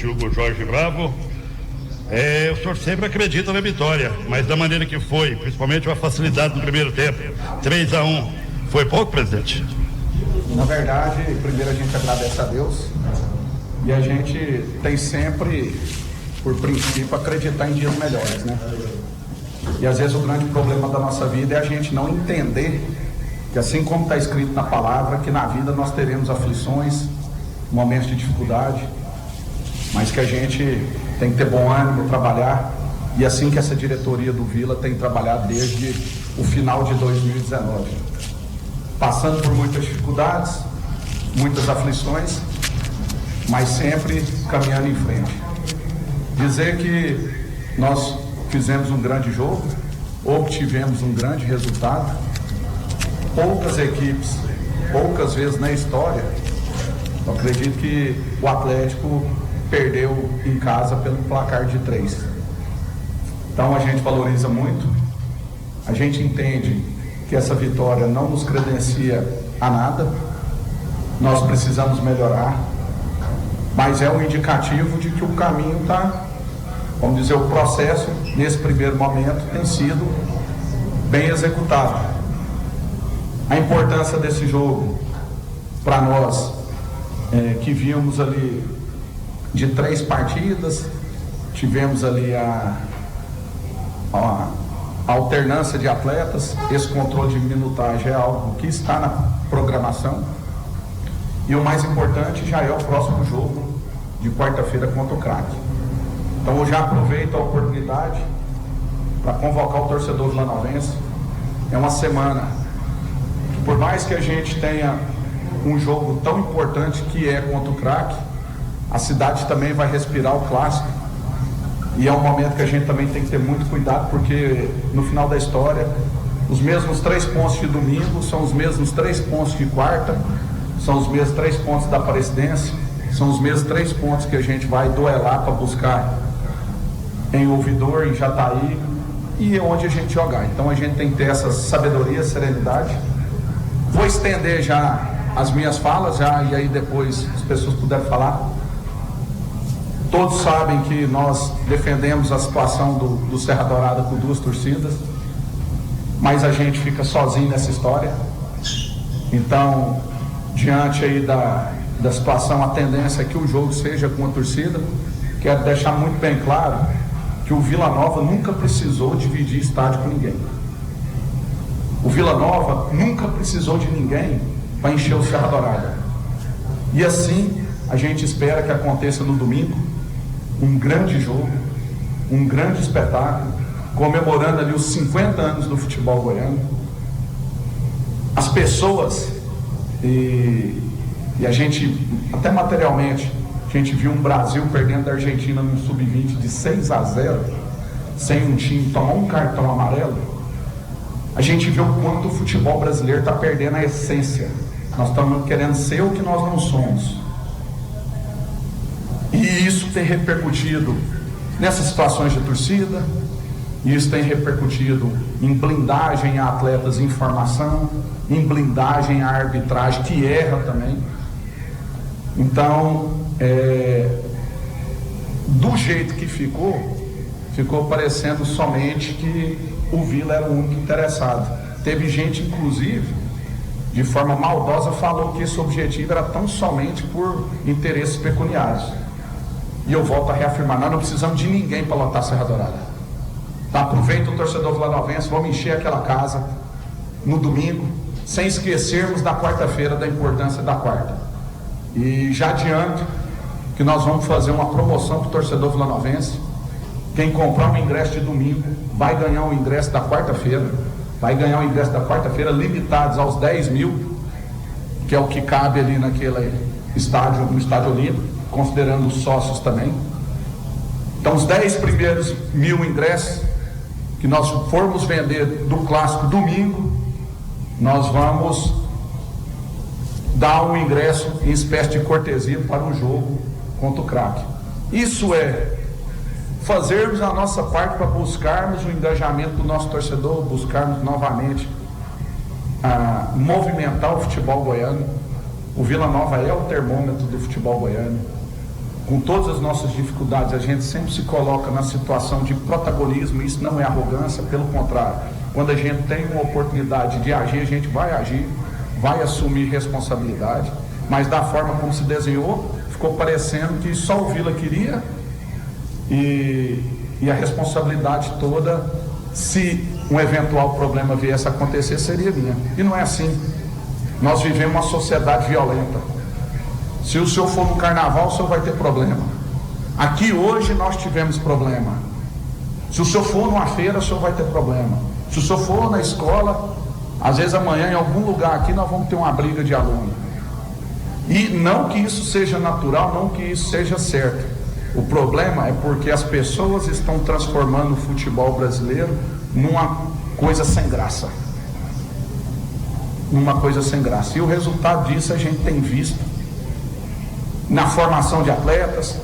presidente Hugo Jorge Bravo. O senhor sempre acredita na vitória, mas da maneira que foi, principalmente a facilidade no primeiro tempo, 3-1, foi pouco, presidente? Na verdade, primeiro a gente agradece a Deus e a gente tem sempre, por princípio, acreditar em dias melhores, né? E às vezes o grande problema da nossa vida é a gente não entender que, assim como está escrito na palavra, que na vida nós teremos aflições, momentos de dificuldade, mas que a gente tem que ter bom ânimo, trabalhar, e assim que essa diretoria do Vila tem trabalhado desde o final de 2019, passando por muitas dificuldades, muitas aflições, mas sempre caminhando em frente. Dizer que nós fizemos um grande jogo, obtivemos um grande resultado. Poucas equipes, poucas vezes na história, eu acredito que o Atlético perdeu em casa pelo placar de 3. Então a gente valoriza muito, a gente entende que essa vitória não nos credencia a nada, nós precisamos melhorar, mas é um indicativo de que o caminho está, vamos dizer, o processo nesse primeiro momento tem sido bem executado. A importância desse jogo para nós, que vimos ali de 3 partidas, tivemos ali a alternância de atletas, esse controle de minutagem é algo que está na programação, e o mais importante já é o próximo jogo de quarta-feira contra o Craque. Então eu já aproveito a oportunidade para convocar o torcedor vilanovense. É uma semana que, por mais que a gente tenha um jogo tão importante que é contra o Craque, a cidade também vai respirar o clássico, e é um momento que a gente também tem que ter muito cuidado, porque no final da história, os mesmos 3 pontos de domingo são os mesmos 3 pontos de quarta, são os mesmos 3 pontos da Aparecidense, são os mesmos 3 pontos que a gente vai duelar para buscar em Ouvidor, em Jataí, e onde a gente jogar. Então a gente tem que ter essa sabedoria, serenidade. Vou estender já as minhas falas, e aí depois as pessoas puderem falar. Todos sabem que nós defendemos a situação do Serra Dourada com 2 torcidas, mas a gente fica sozinho nessa história. Então, diante aí da situação, a tendência é que o jogo seja com a torcida. Quero deixar muito bem claro que o Vila Nova nunca precisou dividir estádio com ninguém. O Vila Nova nunca precisou de ninguém para encher o Serra Dourada. E assim, a gente espera que aconteça no domingo um grande jogo, um grande espetáculo, comemorando ali os 50 anos do futebol goiano. As pessoas, e a gente, até materialmente, a gente viu um Brasil perdendo da Argentina no Sub-20 de 6-0, sem um time tomar um cartão amarelo. A gente viu o quanto o futebol brasileiro está perdendo a essência. Nós estamos querendo ser o que nós não somos. E isso tem repercutido nessas situações de torcida, e isso tem repercutido em blindagem a atletas em formação, em blindagem a arbitragem que erra também. Então, do jeito que ficou parecendo somente que o Vila era o único interessado. Teve gente, inclusive, de forma maldosa, falou que esse objetivo era tão somente por interesses pecuniários. E eu volto a reafirmar, nós não precisamos de ninguém para lotar a Serra Dourada. Então, aproveita o torcedor vilanovense, vamos encher aquela casa no domingo, sem esquecermos da quarta-feira, da importância da quarta. E já adianto que nós vamos fazer uma promoção para o torcedor vilanovense. Quem comprar um ingresso de domingo vai ganhar um ingresso da quarta-feira, limitados aos 10 mil, que é o que cabe ali naquele estádio, no Estádio Olímpico, considerando os sócios também. Então, os 10 primeiros mil ingressos que nós formos vender do clássico domingo, nós vamos dar um ingresso em espécie de cortesia para o jogo contra o Craque. Isso é fazermos a nossa parte para buscarmos o engajamento do nosso torcedor, buscarmos novamente movimentar o futebol goiano. O Vila Nova é o termômetro do futebol goiano. com todas as nossas dificuldades, a gente sempre se coloca na situação de protagonismo. Isso não é arrogância, pelo contrário. Quando a gente tem uma oportunidade de agir, a gente vai agir, vai assumir responsabilidade, mas da forma como se desenhou, ficou parecendo que só o Vila queria e a responsabilidade toda, se um eventual problema viesse a acontecer, seria minha. E não é assim. Nós vivemos uma sociedade violenta. Se o senhor for no carnaval, o senhor vai ter problema. Aqui hoje nós tivemos problema. Se o senhor for numa feira, o senhor vai ter problema. Se o senhor for na escola, às vezes amanhã em algum lugar aqui nós vamos ter uma briga de aluno. E não que isso seja natural, não que isso seja certo. O problema é porque as pessoas estão transformando o futebol brasileiro numa coisa sem graça. Numa coisa sem graça. E o resultado disso a gente tem visto na formação de atletas,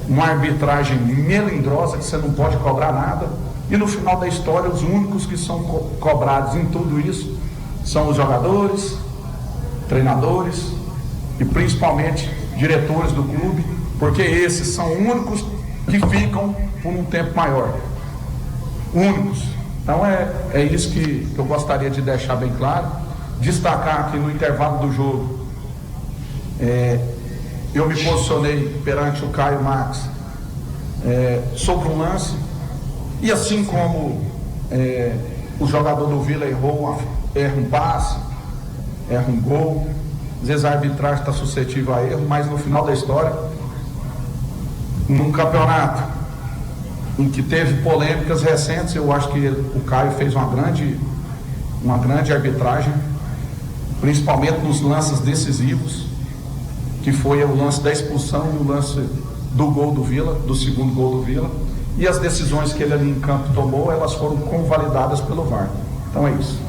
uma arbitragem melindrosa que você não pode cobrar nada. E no final da história, os únicos que são cobrados em tudo isso são os jogadores, treinadores e principalmente diretores do clube, porque esses são únicos que ficam por um tempo maior. Únicos. Então é isso que eu gostaria de deixar bem claro. Destacar aqui no intervalo do jogo, eu me posicionei perante o Caio Max sobre um lance, e assim como o jogador do Vila erra um passe, erra um gol, às vezes a arbitragem está suscetível a erro, mas no final da história, num campeonato em que teve polêmicas recentes, eu acho que o Caio fez uma grande arbitragem, principalmente nos lances decisivos, que foi o lance da expulsão e o lance do gol do Vila, do segundo gol do Vila, e as decisões que ele ali em campo tomou, elas foram convalidadas pelo VAR. Então é isso.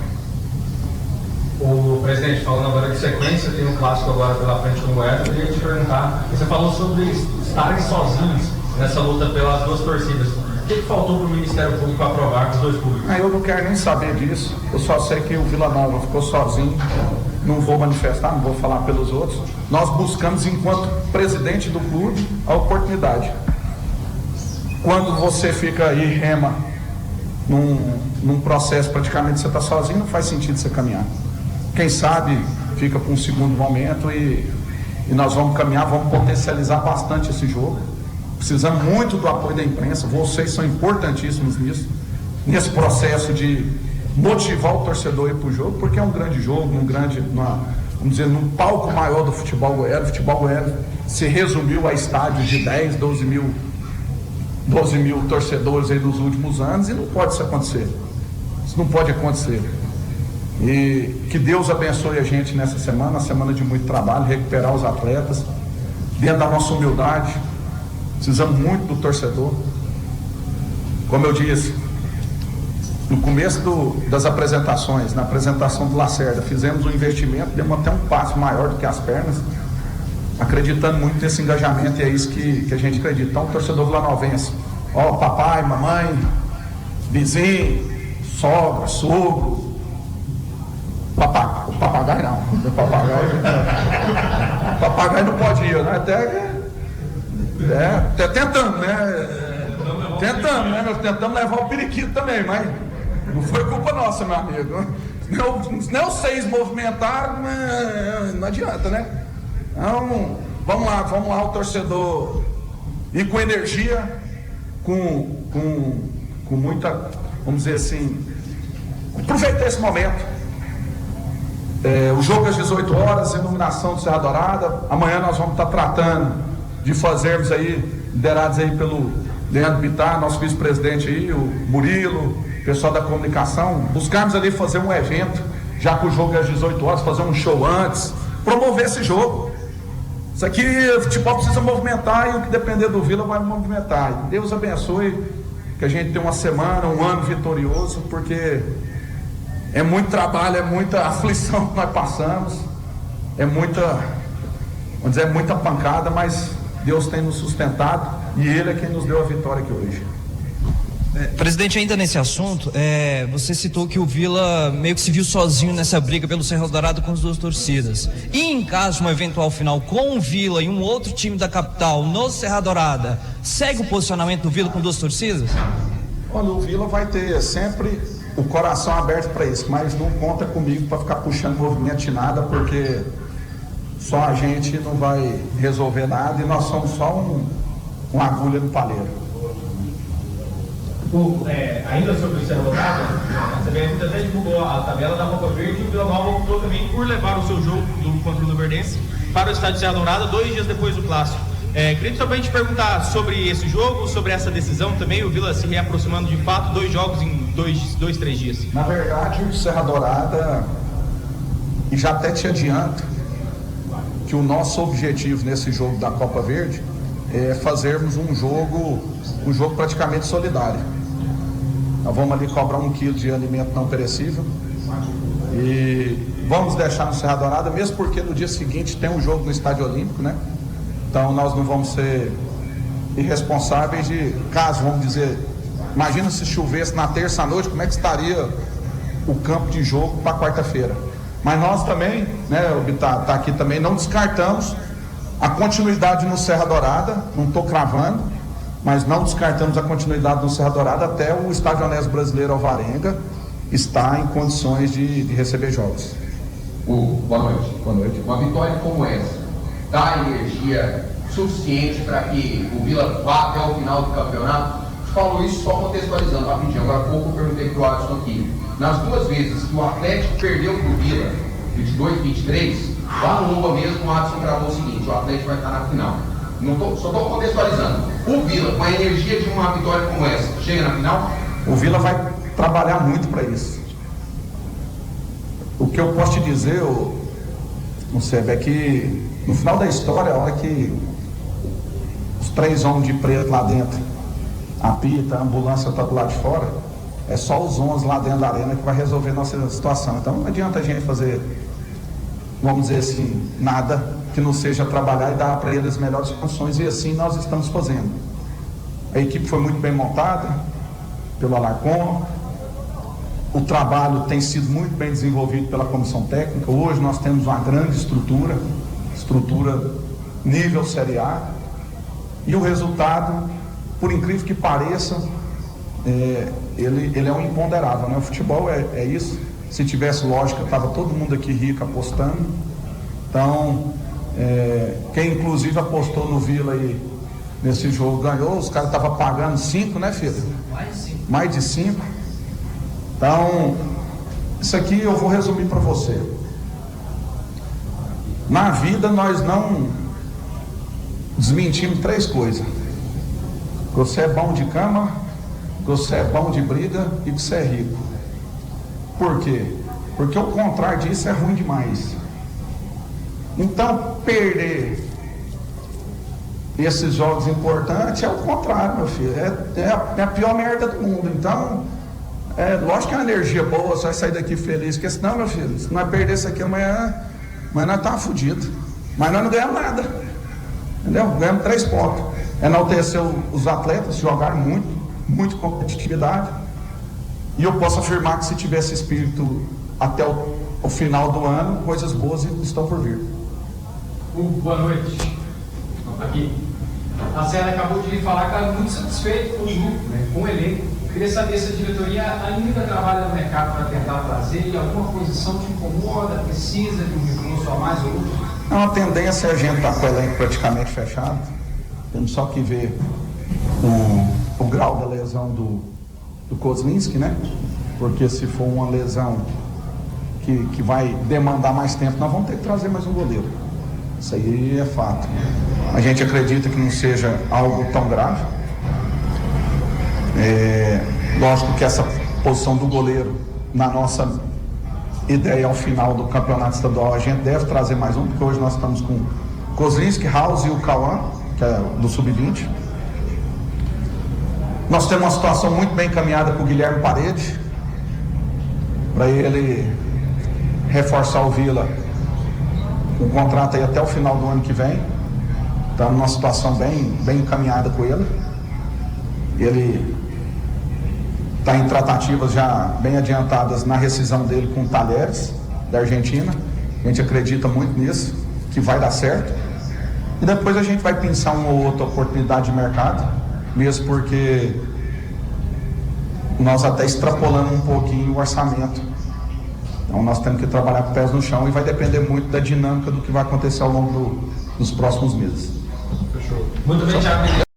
O presidente, falando agora de sequência, tem um clássico agora pela frente com o Goiás. Eu queria te perguntar, você falou sobre estarem sozinhos nessa luta pelas duas torcidas. O que faltou para o Ministério Público aprovar com os dois públicos? Eu não quero nem saber disso. Eu só sei que o Vila Nova ficou sozinho. Não vou manifestar, não vou falar pelos outros. Nós buscamos, enquanto presidente do clube, a oportunidade. Quando você fica aí, rema, num processo, praticamente você está sozinho, não faz sentido você caminhar. Quem sabe fica para um segundo momento e nós vamos caminhar, vamos potencializar bastante esse jogo. Precisamos muito do apoio da imprensa, vocês são importantíssimos nisso, nesse processo de motivar o torcedor a ir para o jogo, porque é um grande jogo, vamos dizer, num palco maior do futebol goiano. O futebol goiano se resumiu a estádios de 10, 12 mil torcedores aí nos últimos anos, e não pode isso acontecer. Isso não pode acontecer. E que Deus abençoe a gente nessa semana, semana de muito trabalho, recuperar os atletas, dentro da nossa humildade. Precisamos muito do torcedor. Como eu disse, no começo das apresentações, na apresentação do Lacerda, fizemos um investimento, demos até um passo maior do que as pernas, acreditando muito nesse engajamento, e é isso que a gente acredita. Então, torcedor vilanovense, papai, mamãe, vizinho, sogra, sogro, papagaio não, papagaio não pode ir, né? Até tentando, né? Tentamos levar o periquito também, mas não foi culpa nossa, meu amigo. Não sei se movimentar, não adianta, né? Então, vamos lá, o torcedor ir com energia, com muita, vamos dizer assim, aproveitar esse momento. O jogo é às 18 horas, iluminação do Serra Dourada. Amanhã nós vamos estar tratando de fazermos aí, liderados aí pelo Leandro Bittar, nosso vice-presidente aí, o Murilo, pessoal da comunicação, buscarmos ali fazer um evento, já que o jogo é às 18 horas, fazer um show antes, promover esse jogo. Isso aqui, o futebol precisa movimentar, e o que depender do Vila vai movimentar. E Deus abençoe, que a gente tenha uma semana, um ano vitorioso, porque é muito trabalho, é muita aflição que nós passamos, é muita pancada, mas Deus tem nos sustentado, e Ele é quem nos deu a vitória aqui hoje. Presidente, ainda nesse assunto, você citou que o Vila meio que se viu sozinho nessa briga pelo Serra Dourada com as duas torcidas. E em caso de uma eventual final com o Vila e um outro time da capital no Serra Dourada, segue o posicionamento do Vila com duas torcidas? Olha, o Vila vai ter sempre o coração aberto para isso, mas não conta comigo para ficar puxando movimento de nada, porque só a gente não vai resolver nada e nós somos só uma agulha no palheiro. Ainda sobre o Serra Dourada, a CBF até divulgou a tabela da Copa Verde e o Vila Nova optou também por levar o seu jogo contra o Luverdense para o estádio Serra Dourada 2 dias depois do clássico. Queria também te perguntar sobre esse jogo, sobre essa decisão também, o Vila se reaproximando de fato, 2 jogos em 3 dias. Na verdade, o Serra Dourada, e já até te adianto, que o nosso objetivo nesse jogo da Copa Verde é fazermos um jogo praticamente solidário. Nós vamos ali cobrar 1 quilo de alimento não perecível e vamos deixar no Serra Dourada, mesmo porque no dia seguinte tem um jogo no Estádio Olímpico, né? Então nós não vamos ser irresponsáveis de, caso, vamos dizer, imagina se chovesse na terça à noite, como é que estaria o campo de jogo para quarta-feira. Mas nós também, né, o Bittar está aqui também, não descartamos a continuidade no Serra Dourada, não estou cravando, mas não descartamos a continuidade no Serra Dourada até o Estádio Honesto Brasileiro Alvarenga estar em condições de receber jogos. Boa noite. Boa noite. Uma vitória como essa dá energia suficiente para que o Vila vá até o final do campeonato? Você falou isso só contextualizando rapidinho. Agora há pouco eu perguntei para o Alisson aqui. Nas 2 vezes que o Atlético perdeu para o Vila, 22 e 23, lá no Lula mesmo, o Alisson gravou o seguinte: o Atlético vai estar na final. Só estou contextualizando. O Vila, com a energia de uma vitória como essa, chega na final? O Vila vai trabalhar muito para isso. O que eu posso te dizer, Sérgio, é que no final da história, a hora que os 3 homens de preto lá dentro apita, a ambulância está do lado de fora, é só os 11 lá dentro da arena que vai resolver nossa situação. Então não adianta a gente fazer, vamos dizer assim, nada que não seja trabalhar e dar para eles as melhores condições, e assim nós estamos fazendo. A equipe foi muito bem montada pelo Alarcon, o trabalho tem sido muito bem desenvolvido pela comissão técnica. Hoje nós temos uma grande estrutura nível Série A, e o resultado, por incrível que pareça, ele é um imponderável, né? O futebol é isso. Se tivesse lógica, estava todo mundo aqui rico apostando. Então, quem inclusive apostou no Vila aí nesse jogo ganhou. Os caras estavam pagando 5, né, filho? Mais de 5. Então, isso aqui eu vou resumir para você. Na vida nós não desmentimos 3 coisas: que você é bom de cama, que você é bom de briga e que você é rico. Por quê? Porque o contrário disso é ruim demais. Então, perder esses jogos importantes é o contrário, meu filho. É a pior merda do mundo. Então, lógico que é uma energia boa, você vai sair daqui feliz, porque senão, meu filho, se nós perder isso aqui amanhã, nós estamos fodidos. Mas nós não ganhamos nada. Entendeu? Ganhamos 3 pontos. Enalteceu os atletas, jogaram muito competitividade. E eu posso afirmar que se tivesse espírito até o final do ano, coisas boas estão por vir. Boa noite. Aqui. A Serra acabou de falar que está muito satisfeito com o grupo, né, com o elenco. Queria saber se a diretoria ainda trabalha no mercado para tentar trazer, e alguma posição te incomoda, precisa de um recurso a mais ou outro? É uma tendência a gente estar com o elenco praticamente fechado. Temos só que ver o grau da lesão do Kozlinski, né? Porque se for uma lesão que vai demandar mais tempo, nós vamos ter que trazer mais um goleiro. Isso aí é fato. A gente acredita que não seja algo tão grave. Lógico que essa posição do goleiro, na nossa ideia ao final do campeonato estadual, a gente deve trazer mais um, porque hoje nós estamos com Kozlinski, House e o Cauã, que é do Sub-20. Nós temos uma situação muito bem encaminhada com o Guilherme Paredes, para ele reforçar o Vila, o contrato aí até o final do ano que vem. Estamos numa situação bem encaminhada com ele. Ele está em tratativas já bem adiantadas na rescisão dele com o Talheres, da Argentina. A gente acredita muito nisso, que vai dar certo. E depois a gente vai pensar uma ou outra oportunidade de mercado, mesmo porque nós até extrapolamos um pouquinho o orçamento. Então nós temos que trabalhar com pés no chão e vai depender muito da dinâmica do que vai acontecer ao longo dos próximos meses. Fechou. Muito bem, Thiago.